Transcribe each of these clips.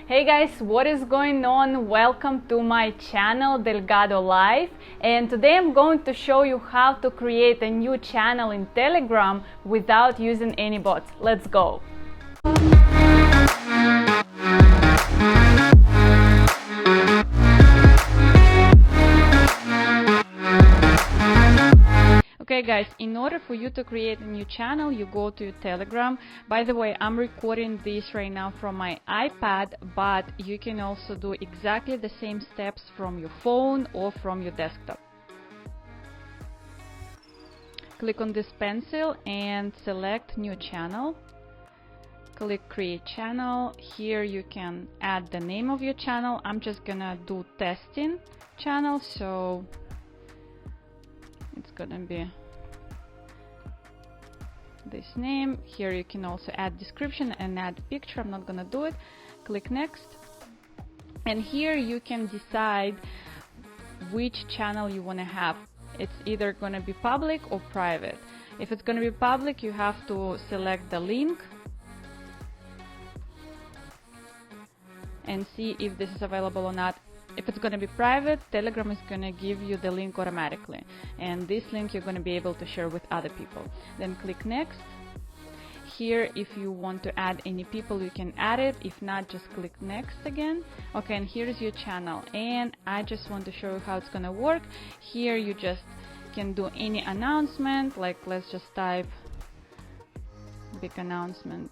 Hey guys, what is going on? Welcome to my channel Delgado Life, and today I'm going to show you how to create a new channel in Telegram without using any bots. Let's go! Okay guys, in order for you to create a new channel, you go to your Telegram. By the way, I'm recording this right now from my iPad, but you can also do exactly the same steps from your phone or from your desktop. Click on this pencil and select new channel. Click create channel. Here you can add the name of your channel. I'm just gonna do testing channel, so it's gonna be this name. Here you can also add description and add picture. I'm not gonna do it. Click next, and here you can decide which channel you want to have. It's either gonna be public or private. If it's gonna be public, you have to select the link and see if this is available or not. If it's going to be private, Telegram is going to give you the link automatically, and this link you're going to be able to share with other people. Then click next. Here, if you want to add any people, you can add it. If not, just click next again. Okay, and here's your channel, and I just want to show you how it's going to work. Here you just can do any announcement, like let's just type big announcement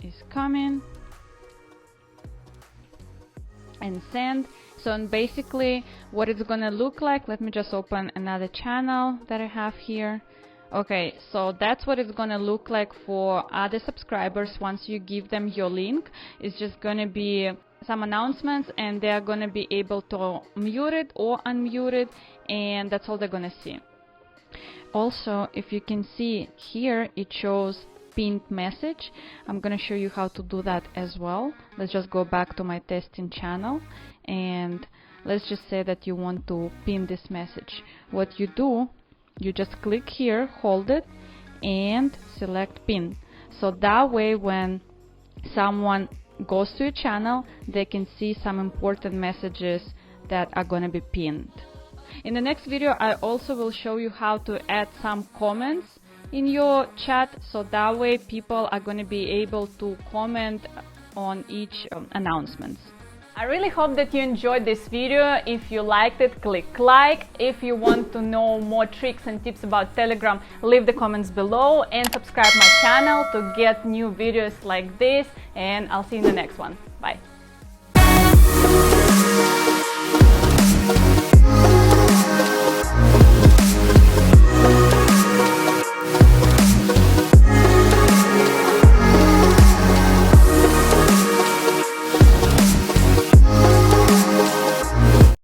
is coming and send. So basically what it's gonna look like, let me just open another channel that I have here. Okay, so that's what it's gonna look like for other subscribers. Once you give them your link, it's just gonna be some announcements, and they're gonna be able to mute it or unmute it, and that's all they're gonna see. Also, if you can see here, it shows pinned message. I'm gonna show you how to do that as well. Let's just go back to my testing channel, and let's just say that you want to pin this message. What you do, you just click here, hold it, and select pin. So that way when someone goes to your channel, they can see some important messages that are gonna be pinned. In the next video, I also will show you how to add some comments in your chat, so that way people are going to be able to comment on each announcements. I really hope that you enjoyed this video. If you liked it, click like. If you want to know more tricks and tips about Telegram, leave the comments below and subscribe my channel to get new videos like this, and I'll see you in the next one. Bye.